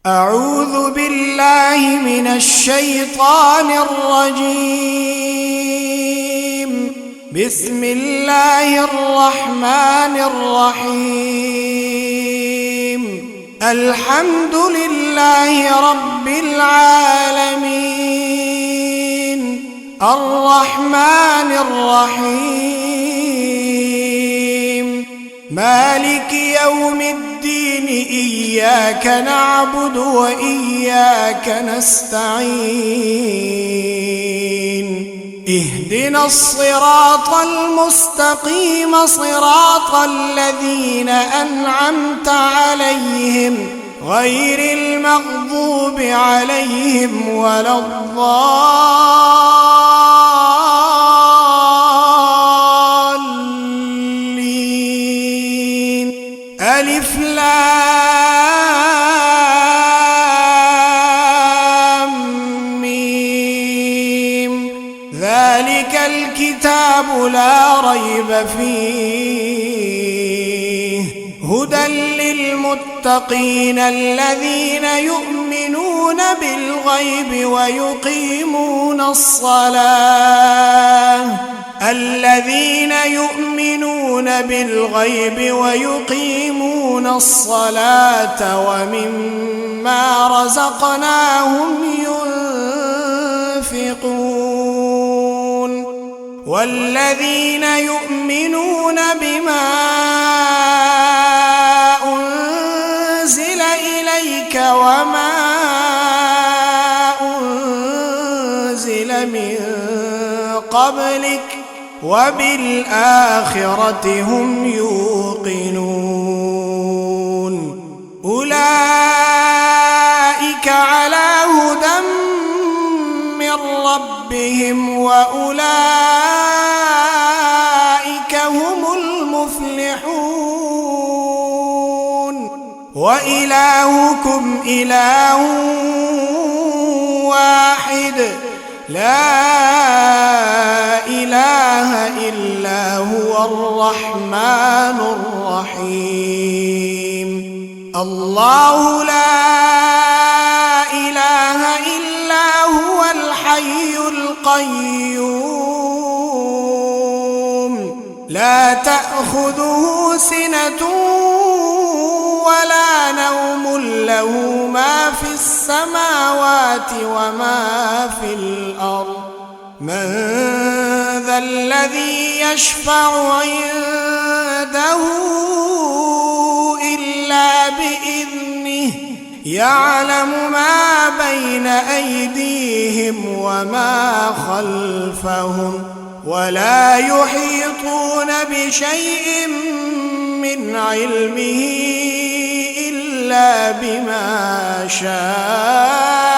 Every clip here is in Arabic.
أعوذ بالله من الشيطان الرجيم. بسم الله الرحمن الرحيم. الحمد لله رب العالمين، الرحمن الرحيم، مالك يوم الدين، إياك نعبد وإياك نستعين. اهدنا الصراط المستقيم، صراط الذين أنعمت عليهم غير المغضوب عليهم ولا الضالين. ألف لام ميم. ذلك الكتاب لا ريب فيه، هدى للمتقين الذين يؤمنون بالغيب ويقيمون الصلاة، الذين يؤمنون بالغيب ويقيمون الصلاة ومما رزقناهم ينفقون، والذين يؤمنون بما أنزل إليك وما أنزل من قبلك وبالآخرة هم يوقنون. أولئك على هدى من ربهم وأولئك هم المفلحون. وإلهكم إله واحد، لا إله إلا هو الرحمن الرحيم. الله لا إله إلا هو الحي القيوم، لا تأخذه سنة ولا نوم، له ما في السماوات وما في الأرض. من ذا الذي يشفع عنده إلا بإذنه، يعلم ما بين أيديهم وما خلفهم، ولا يحيطون بشيء من علمه إلا بما شاء،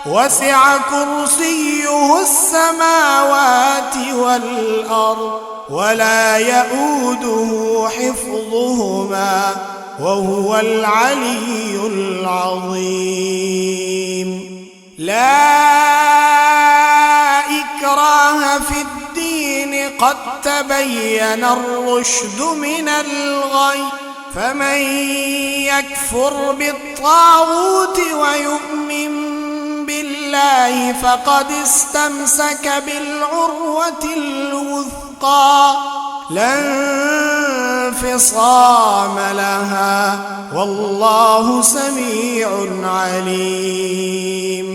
وسع كرسيه السماوات والأرض، ولا يئوده حفظهما، وهو العلي العظيم. لا إكراه في الدين، قد تبين الرشد من الغي، فمن يكفر بالطاغوت ويؤمن بالله فقد استمسك بالعروة الوثقى، لا انفصام لها، والله سميع عليم.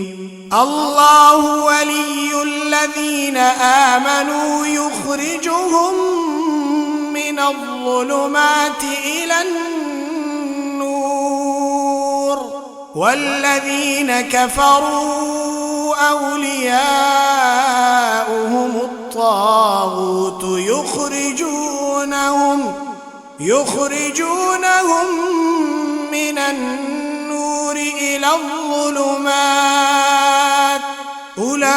الله ولي الذين آمنوا يخرجهم من الظلمات إلى النور، والذين كفروا أولياؤهم الطاغوت يخرجونهم من النور إلى الظلمات، أولئك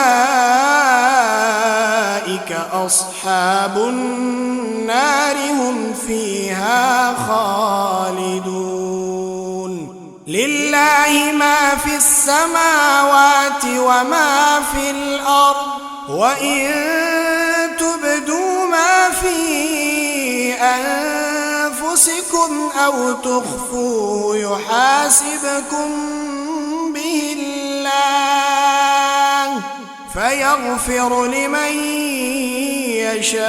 أصحاب النار، هم فيها خالدون. لله ما في السماوات وما في الأرض، وإن تبدوا ما في أنفسكم أنفسكم أو تخفوه يحاسبكم به الله فيغفر لمن يشاء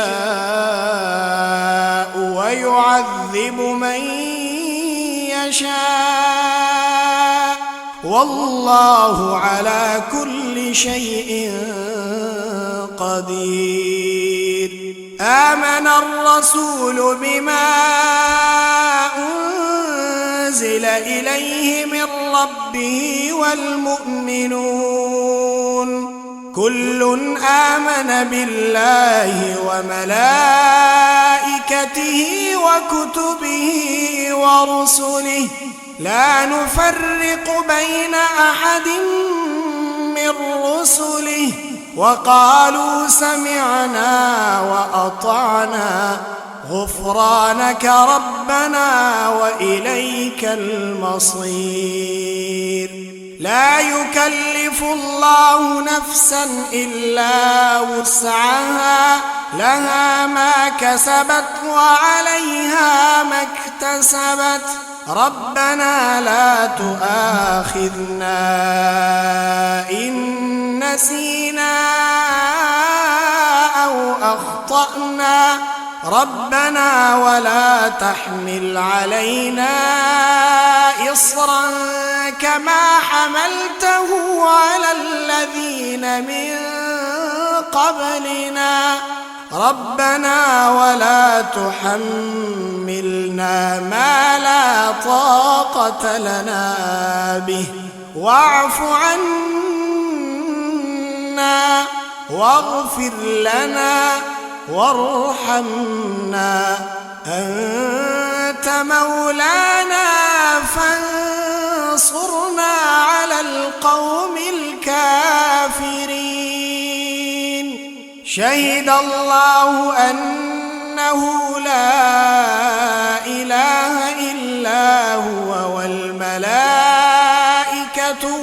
ويعذب من يشاء والله على كل شيء قدير. آمن الرسول بما أنزل إليه من ربه والمؤمنون كل آمن بالله وملائكته وكتبه ورسله لا نفرق بين أحد من رسله وقالوا سمعنا وأطعنا غفرانك ربنا وإليك المصير. لا يكلف الله نفسا إلا وسعها لها ما كسبت وعليها ما اكتسبت ربنا لا تؤاخذنا إن نسينا أو أخطأنا ربنا ولا تحمل علينا إصرا كما حملته على الذين من قبلنا ربنا ولا تحملنا ما لا طاقة لنا به واعف عنا واغفر لنا وارحمنا أنت مولانا فانصرنا على القوم الكافرين. شهد الله أنه لا إله إلا هو والملائكة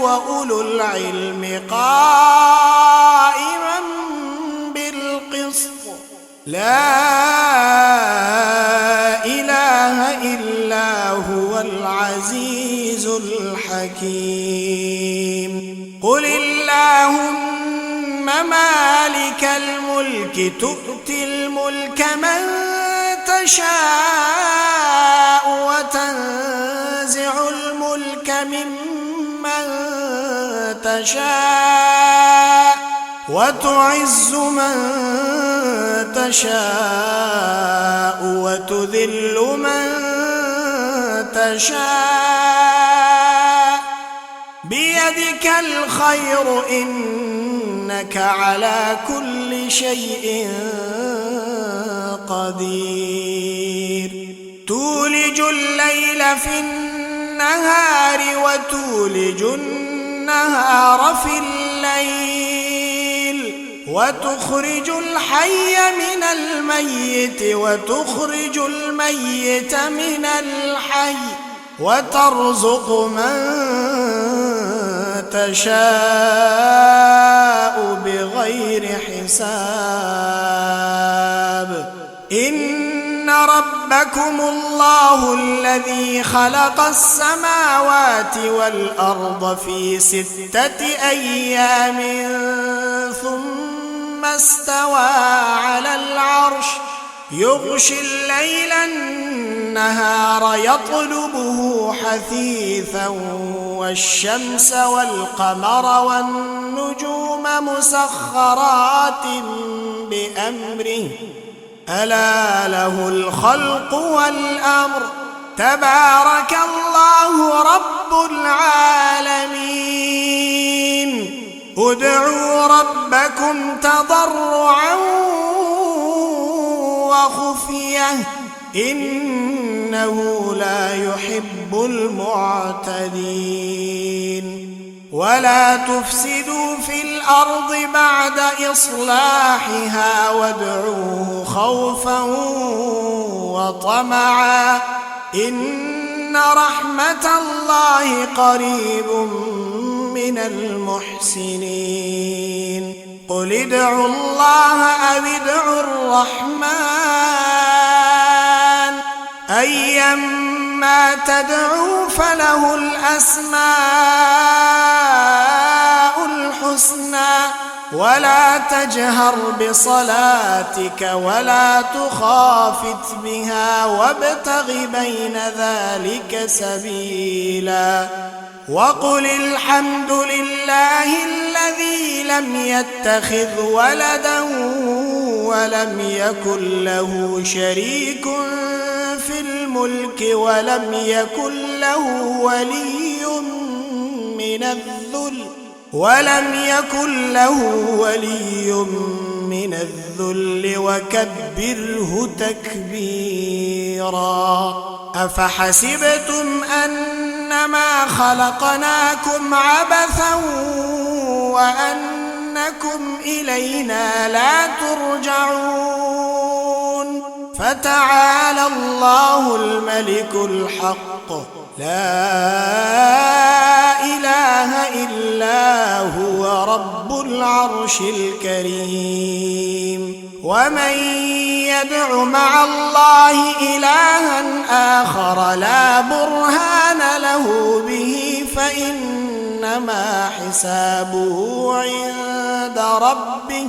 وأولو العلم قائما بالقسط لا إله إلا هو العزيز الحكيم. قل اللهم مالك الملك تؤتي الملك من تشاء وتنزع الملك ممن تشاء وتعز من تشاء وتذل من تشاء بيدك الخير إنك على كل شيء قدير. تولج الليل في النهار وتولج النهار في الليل وتخرج الحي من الميت وتخرج الميت من الحي وترزق من تشاء بغير حساب. إن ربكم الله الذي خلق السماوات والأرض في 6 أيام ثم استوى على العرش يغشي الليل النهار يطلبه حثيثا والشمس والقمر والنجوم مسخرات بأمره ألا له الخلق والأمر تبارك الله رب العالمين. ادعوا ربكم تضرعا وخفية إنه لا يحب المعتدين. ولا تفسدوا في الأرض بعد إصلاحها وادعوه خوفا وطمعا إن رحمة الله قريب من المحسنين. قل ادعوا الله أو ادعوا الرحمن أيما تدعوا فله الأسماء الحسنى ولا تجهر بصلاتك ولا تخافت بها وابتغ بين ذلك سبيلا وقل الحمد لله الذي لم يتخذ ولدا ولم يكن له شريك في الملك ولم يكن له ولي من الذل وكبره تكبيرا أفحسبتم أنما خلقناكم عبثا وأنكم إلينا لا ترجعون فتعالى الله الملك الحق لا إله إلا هو رب العرش الكريم ومن يدع مع الله إلها آخر لا برهان له به فإنما حسابه عند ربه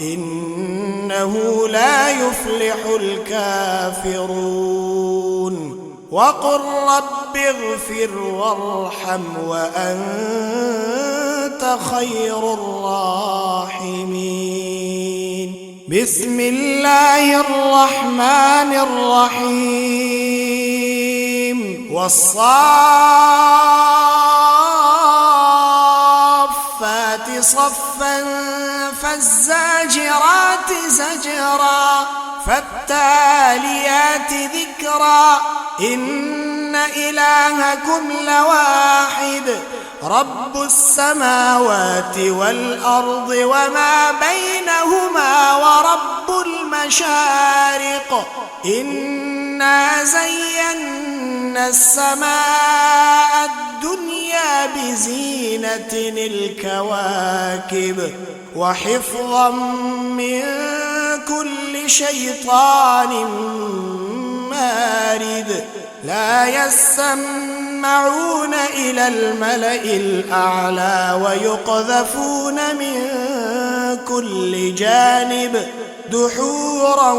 إنه لا يفلح الكافرون وقل رب اغفر وارحم وأنت خير الراحمين بسم الله الرحمن الرحيم والصافات صفا فالزاجرات زجرا فالتاليات ذكرا إن إلهكم لواحد رب السماوات والأرض وما بينهما ورب المشارق إنا زينا السماء الدنيا بزينة الكواكب وحفظا من كل شيطان مارد لا يسمعون إلى الملأ الأعلى ويقذفون من كل جانب دحورا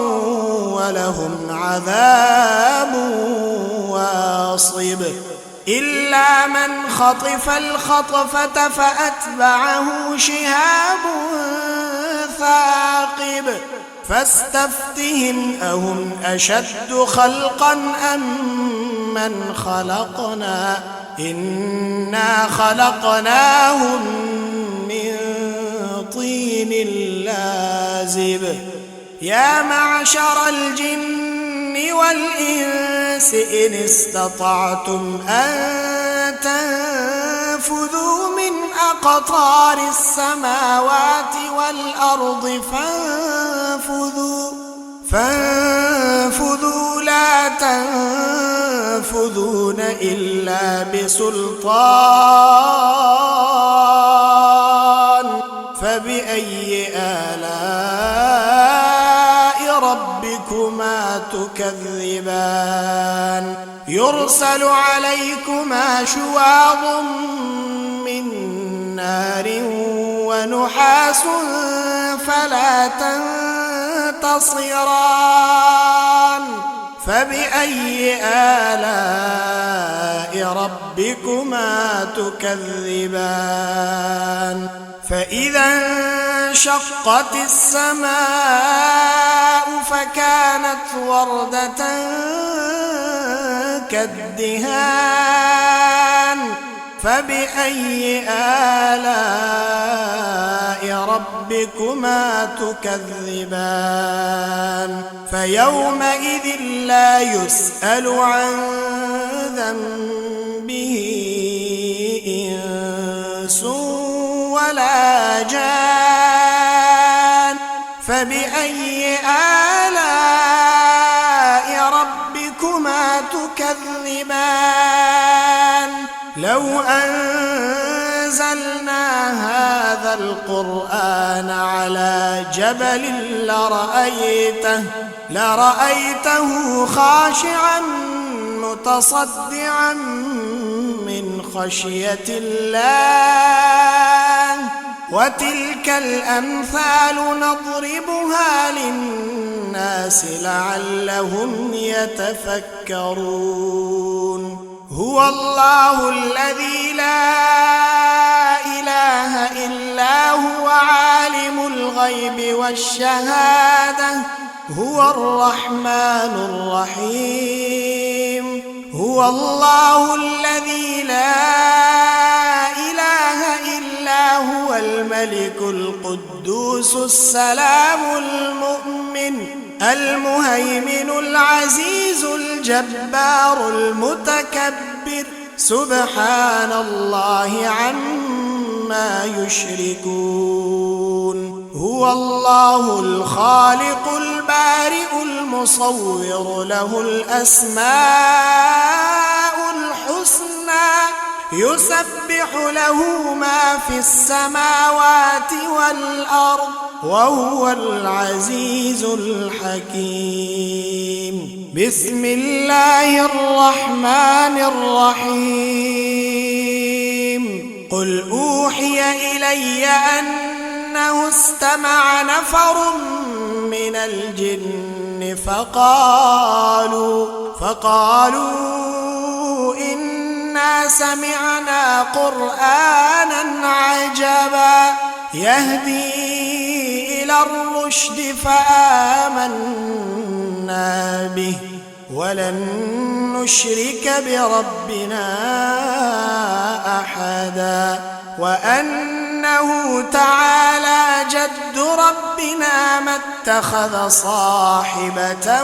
ولهم عذاب واصب إلا من خطف الخطفة فأتبعه شهاب ثاقب فاستفتهم أهم أشد خلقا أم من خلقنا إنا خلقناهم من طين لازب يا معشر الجن والإنس إن استطعتم أن تنفذوا من أقطار السماوات والأرض فانفذوا لا تنفذون إلا بسلطان فبأي آلاء ربكما تكذبان يرسل عليكما شواظ من نار ونحاس فلا تنتصران فبأي آلاء ربكما تكذبان فإذا انشقت السماء فكانت وردة كالدهان فبأي آلاء ربكما تكذبان فيومئذ لا يسأل عن ذنبه إنس ولا جان فبأي آلاء ربكما تكذبان لو أن أنزلنا هذا القرآن على جبل لرأيته خاشعا متصدعا من خشية الله وتلك الأمثال نضربها للناس لعلهم يتفكرون هو الله الذي لا إله إلا هو عالم الغيب والشهادة هو الرحمن الرحيم هو الله الذي لا إله إلا هو الملك القدوس السلام المؤمن المهيمن العزيز الجبار المتكبر سبحان الله عما يشركون هو الله الخالق البارئ المصور له الأسماء الحسنى يسبح له ما في السماوات والأرض وهو العزيز الحكيم بسم الله الرحمن الرحيم قل أوحي إلي أنه استمع نفر من الجن فقالوا إنا سمعنا قرآنا عجبا يهدي إلى الرشد فآمنا به ولن نشرك بربنا أحدا وأنه تعالى جد ربنا ما اتخذ صاحبة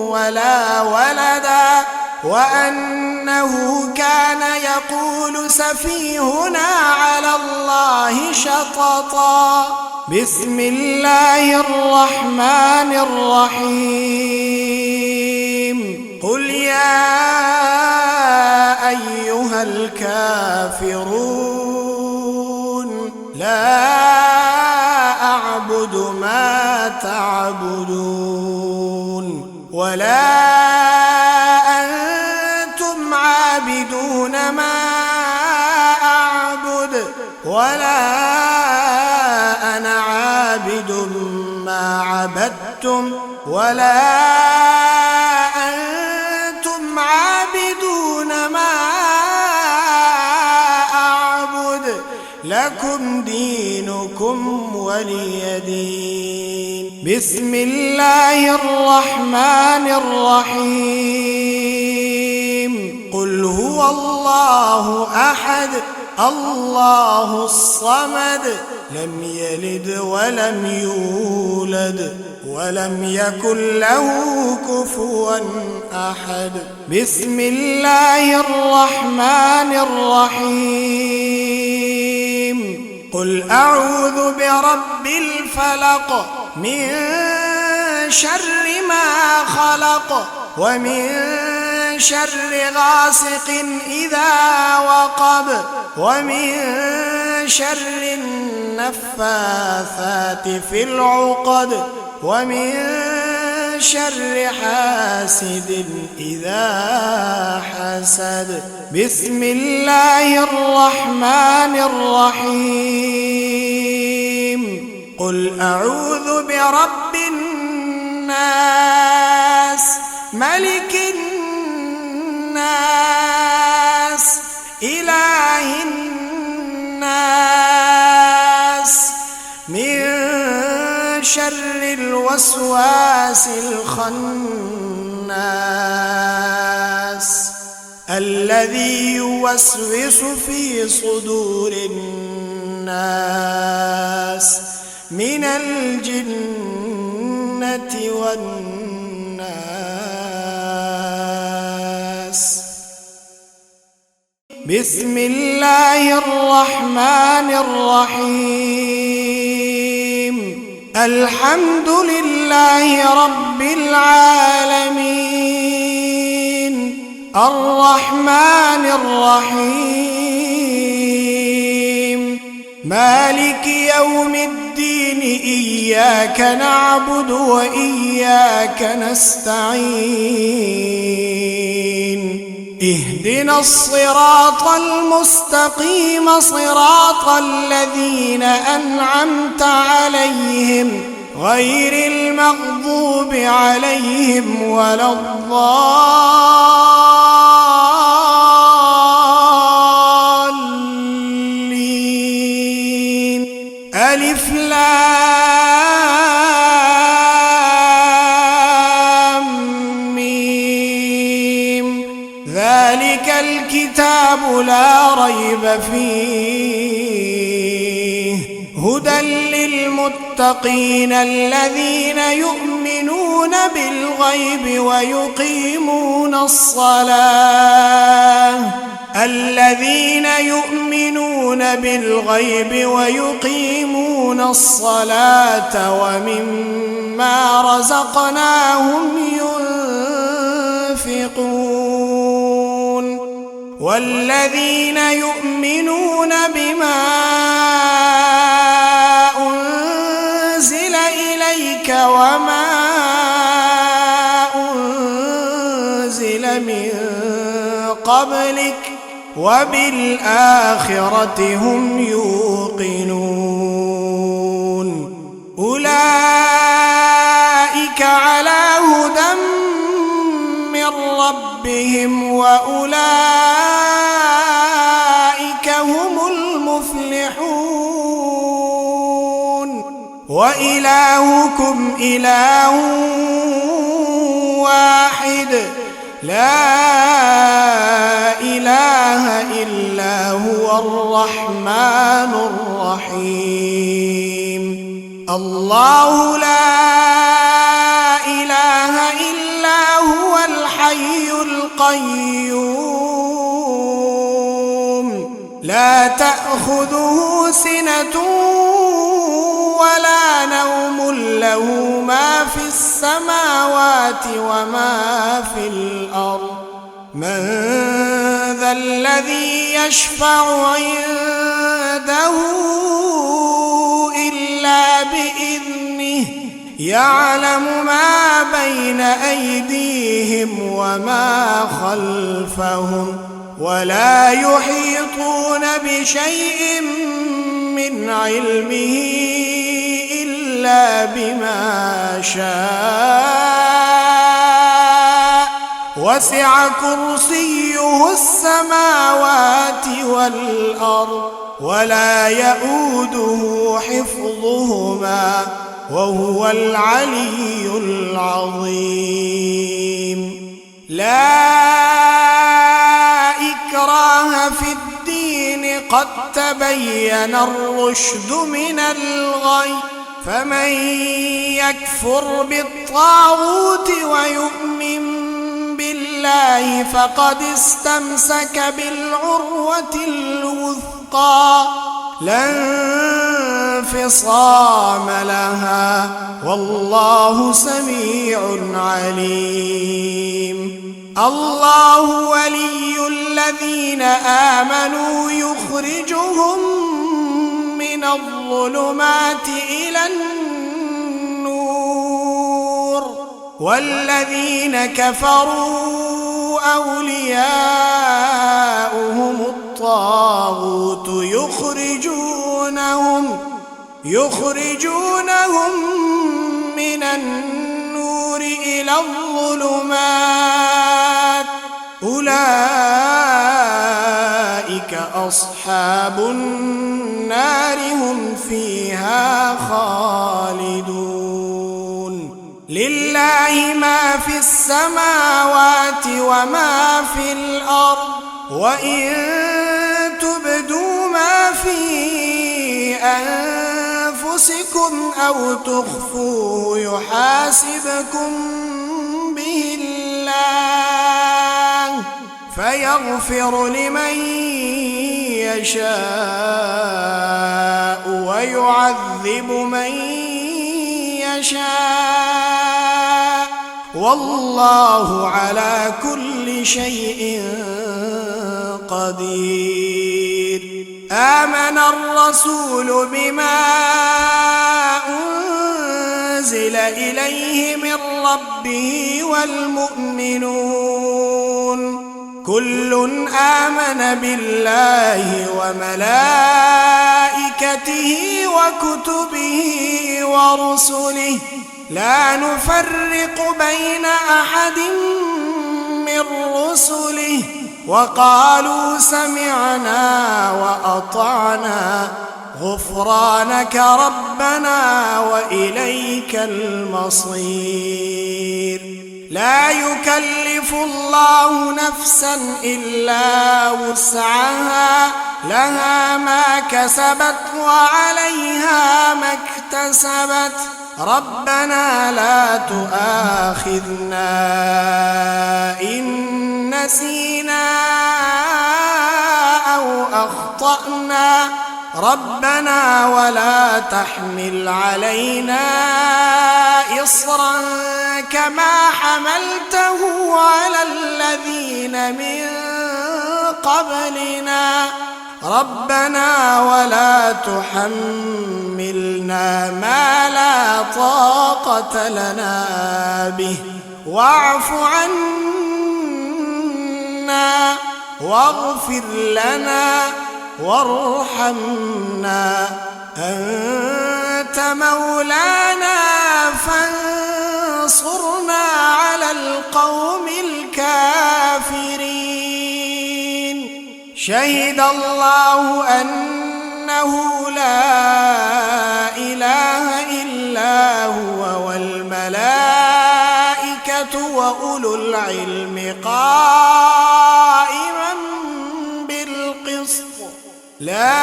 ولا ولدا وأنه كان يقول سفيهنا على الله شططا بسم الله الرحمن الرحيم قل يا أيها الكافرون لا أعبد ما تعبدون ولا أنتم عابدون ما أعبد ولا أنا عابد ما عبدتم ولا أنتم عابدون ما أعبد لكم دينكم ولي دين بسم الله الرحمن الرحيم قل هو الله أحد الله الصمد لم يلد ولم يولد ولم يكن له كفوا أحد بسم الله الرحمن الرحيم قل أعوذ برب الفلق من شر ما خلق ومن شر غاسق إذا وقب ومن شر النفاثات في العقد ومن شر حاسد إذا حسد بسم الله الرحمن الرحيم قل أعوذ برب الناس ملك الناس إله الناس من شر الوسواس الخناس الذي يوسوس في صدور الناس من الجنة والناس بسم الله الرحمن الرحيم الحمد لله رب العالمين الرحمن الرحيم مالك يوم الدين إياك نعبد وإياك نستعين اهدنا الصراط المستقيم صراط الذين أنعمت عليهم غير المغضوب عليهم ولا الضالين ألف لام ميم ذلك الكتاب لا ريب فيه هدى للمتقين الذين يؤمنون بالغيب ويقيمون الصلاة ومما رزقناهم ينفقون والذين يؤمنون بما أنزل إليك وما أنزل من قبلك وبالآخرة هم يوقنون أولئك على هدى من ربهم وأولئك هم المفلحون وإلهكم إله واحد لا إله إلا هو الرحمن الرحيم الله لا إله إلا هو الحي القيوم لا تأخذه سنة ولا نوم له ما في السماوات وما في الأرض من ذا الذي يشفع عنده إلا بإذنه يعلم ما بين أيديهم وما خلفهم ولا يحيطون بشيء من علمه إلا بما شاء وسع كرسيه السماوات والأرض ولا يؤوده حفظهما وهو العلي العظيم لا إكراه في الدين قد تبين الرشد من الغي فمن يكفر بالطاغوت ويؤمن بالله فقد استمسك بالعروة الوثقى لا انفصام لها والله سميع عليم الله ولي الذين آمنوا يخرجهم من الظلمات إلى النور والذين كفروا أولياؤهم الطاغوت يخرجونهم من النور إلى الظلمات أولئك أصحاب النار هم فيها خالدون لله ما في السماوات وما في الأرض وإن تبدوا ما في أنفسكم أو تخفوه يحاسبكم به الله فيغفر لمن يشاء ويعذب من يشاء والله على كل شيء قدير آمن الرسول بما أنزل إليه من ربه والمؤمنون كل آمن بالله وملائكته وكتبه ورسله لا نفرق بين أحد من رسله وقالوا سمعنا وأطعنا غفرانك ربنا وإليك المصير لا يكلف الله نفسا إلا وسعها لها ما كسبت وعليها ما اكتسبت ربنا لا تؤاخذنا إن نسينا أو أخطأنا ربنا ولا تحمل علينا إصرا كما حملته على الذين من قبلنا ربنا ولا تحملنا ما لا طاقة لنا به واعف عنا واغفر لنا وارحمنا أنت مولانا فانصرنا على القوم الكافرين شهد الله أنه لا إله إلا هو والملائكة وأولو العلم قائما بالقسط لا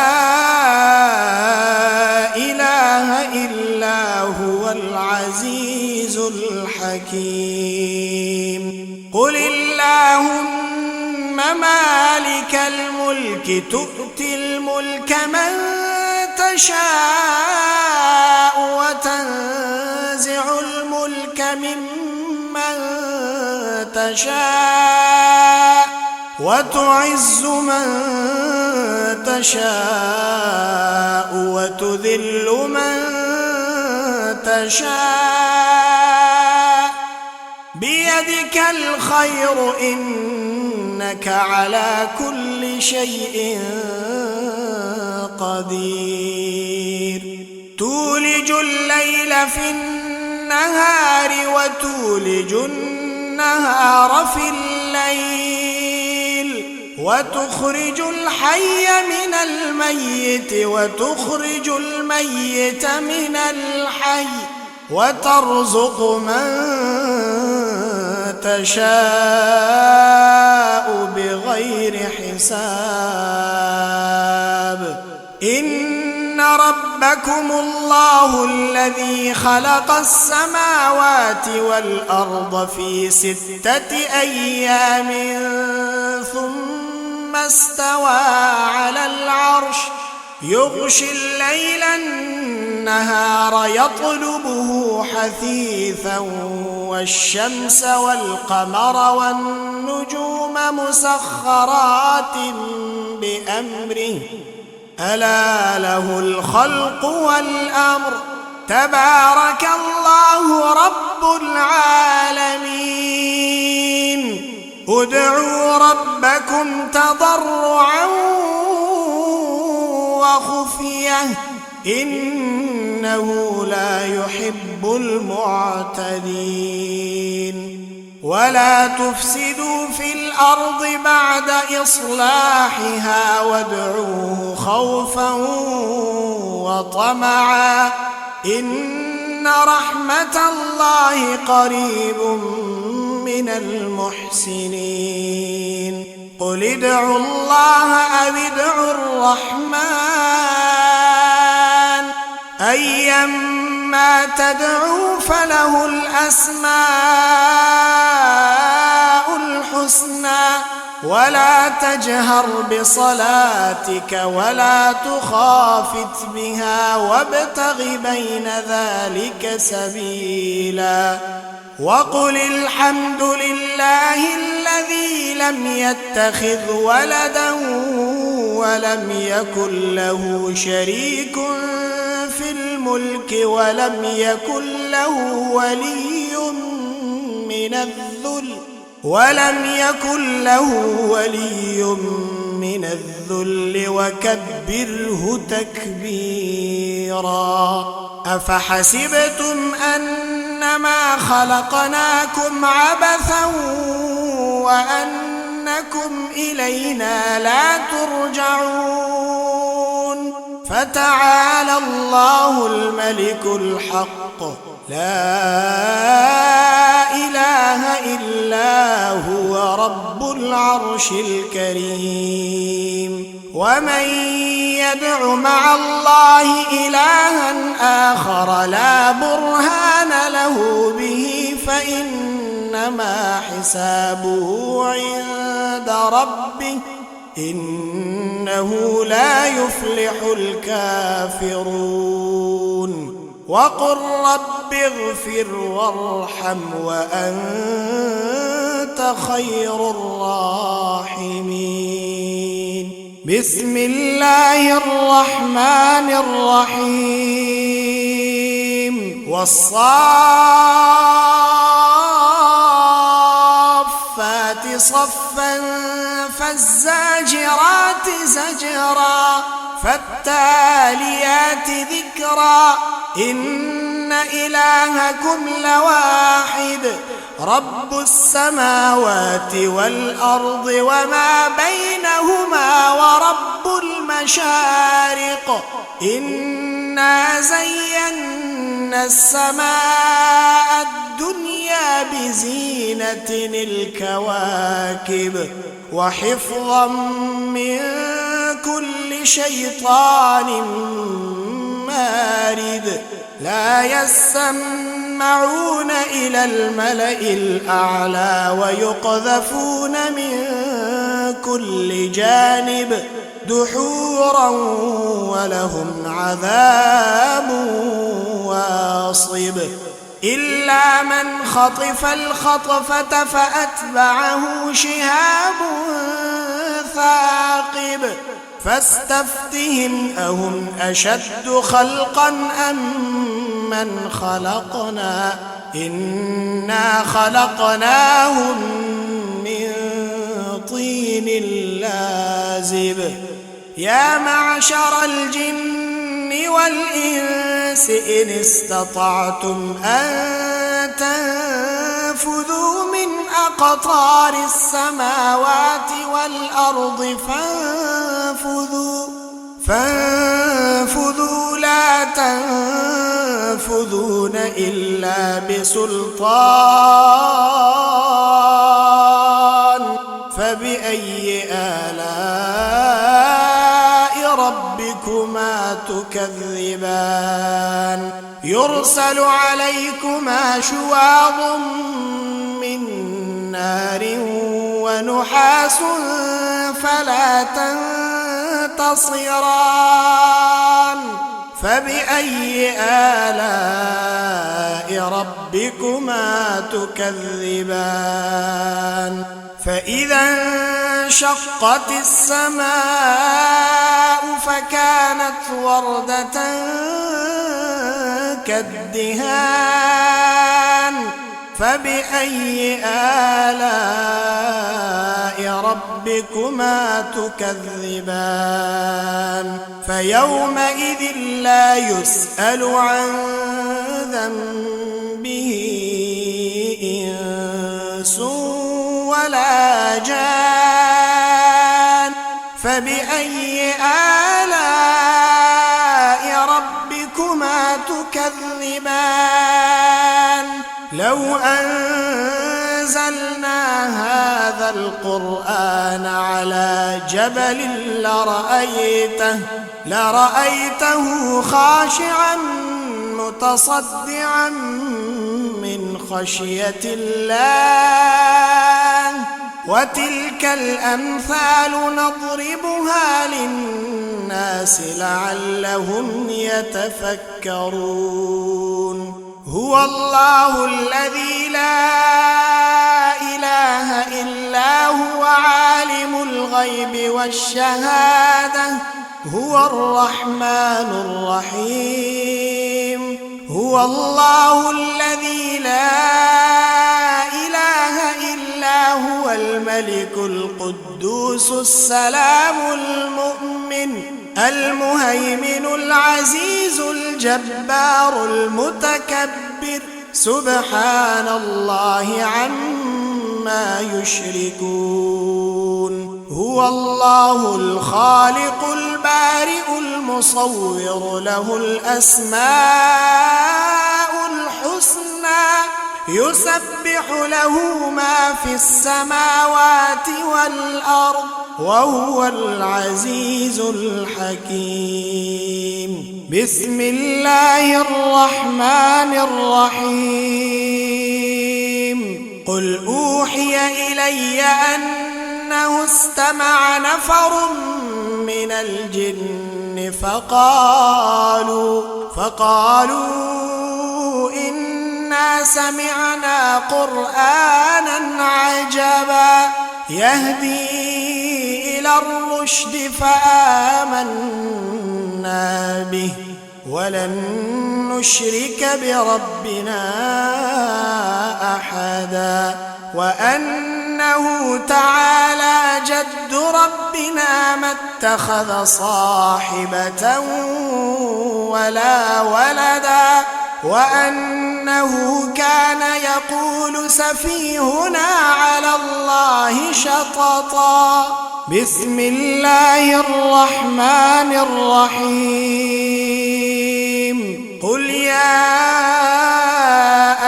إله إلا هو العزيز الحكيم قل اللهم مالك الملك تؤتي الملك من تشاء وتنزع الملك ممن تشاء وتعز من تشاء وتذل من تشاء بيدك الخير إنك على كل شيء قدير تولج الليل في النهار وتولج النهار في الليل وتخرج الحي من الميت وتخرج الميت من الحي وترزق من تشاء بغير حساب إن ربكم الله الذي خلق السماوات والأرض في 6 أيام ثم استوى على العرش يغشي الليل النهار يطلبه حثيثا والشمس والقمر والنجوم مسخرات بأمره ألا له الخلق والأمر تبارك الله رب العالمين ادعوا ربكم تضرعا وخفية إنه لا يحب المعتدين ولا تفسدوا في الأرض بعد إصلاحها وادعوه خوفا وطمعا إن رحمة الله قريب من المحسنين قل ادعوا الله أو ادعوا الرحمن أيما تدعوا فله الأسماء الحسنى ولا تجهر بصلاتك ولا تخافت بها وابتغ بين ذلك سبيلا وقل الحمد لله الذي لم يتخذ ولدا ولم يكن له شريك في الملك ولم يكن له ولي من الذل وكبره تكبيرا. أفحسبتم أنما خلقناكم عبثا وأنكم إلينا لا ترجعون فتعالى الله الملك الحق لا إله إلا هو رب العرش الكريم. ومن يدع مع الله إلها آخر لا برهان له به فإنما حسابه عند ربه إنه لا يفلح الكافرون. وقل رب اغفر وارحم وأنت خير الراحمين. بسم الله الرحمن الرحيم. والصافات صفا فالزاجرات زجرا فالتاليات ذكرا إن إلهكم لواحد رب السماوات والأرض وما بينهما ورب المشارق إنا زينا السماء الدنيا بزينة الكواكب وحفظا من كل شيطان مارد لا يسمعون إلى الملأ الأعلى ويقذفون من كل جانب دحورا ولهم عذاب واصب إلا من خطف الخطفة فأتبعه شهاب ثاقب فاستفتهم أهم أشد خلقا أم من خلقنا إنا خلقناهم من طين لازب. يا معشر الجن والإنس إن استطعتم أن تنفذوا من أقطار السماوات والأرض فانفذوا لا تنفذون إلا بسلطان. فبأي آلاء ربكما تكذبان. يرسل عليكما شواظ من نار ونحاس فلا تنتصران. فبأي آلاء ربكما تكذبان. فإذا انشقت السماء فكانت وردة كالدهان. فبأي آلاء ربكما تكذبان. فيومئذ لا يسأل عن ذنبه إنس ولا جان. فبأي آلاء ربكما تكذبان. لو أنزلنا هذا القرآن على جبل لرأيته خاشعا متصدعا من خشية الله. وتلك الأمثال نضربها للناس لعلهم يتفكرون. هو الله الذي لا إله إلا هو عالم الغيب والشهادة هو الرحمن الرحيم هو الله الذي لا إله إلا هو الملك القدوس السلام المؤمن المهيمن العزيز الجبار المتكبر سبحان الله عما يشركون هو الله الخالق البارئ المصور له الأسماء الحسنى يسبح له ما في السماوات والأرض وهو العزيز الحكيم بسم الله الرحمن الرحيم قل أوحي إلي أنه استمع نفر من الجن فقالوا إنا سمعنا قرآنا عجبا يهدي إلى الرشد فآمنا به ولن نشرك بربنا أحدا وأنه تعالى جد ربنا ما اتخذ صاحبة ولا ولدا وأنه كان يقول سفيهنا على الله شططا بسم الله الرحمن الرحيم قل يا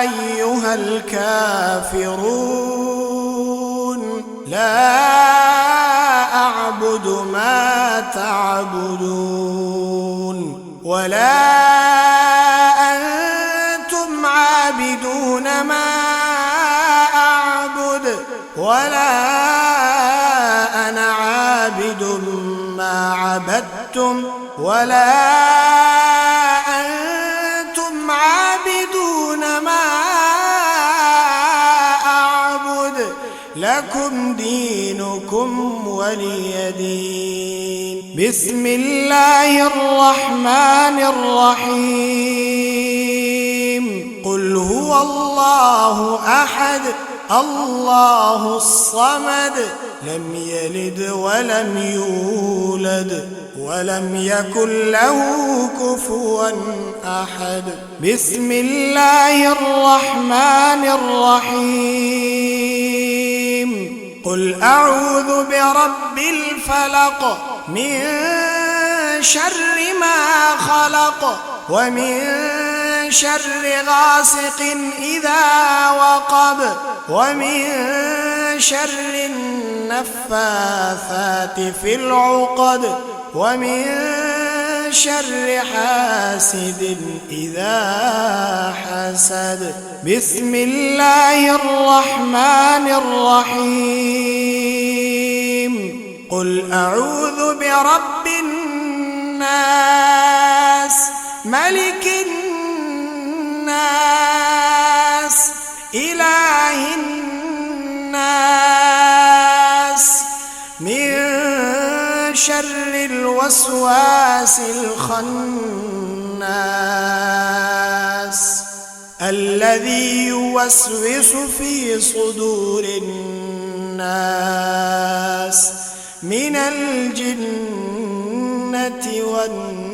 أيها الكافرون لا أعبد ما تعبدون ولا أنتم عابدون ما أعبد ولا أنا عابد ما عبدتم ولا أنتم عابدون ما أعبد لكم دينكم ولي دين بسم الله الرحمن الرحيم قل هو الله أحد الله الصمد لم يلد ولم يولد ولم يكن له كفوا أحد بسم الله الرحمن الرحيم قل أعوذ برب الفلق من شر ما خلق ومن شر غاسق إذا وقب ومن شر النفاثات في العقد ومن شر حاسد إذا حسد بسم الله الرحمن الرحيم قل أعوذ برب الناس ملك الناس إله الناس من شر الوسواس الخناس الذي يوسوس في صدور الناس من الجنة والناس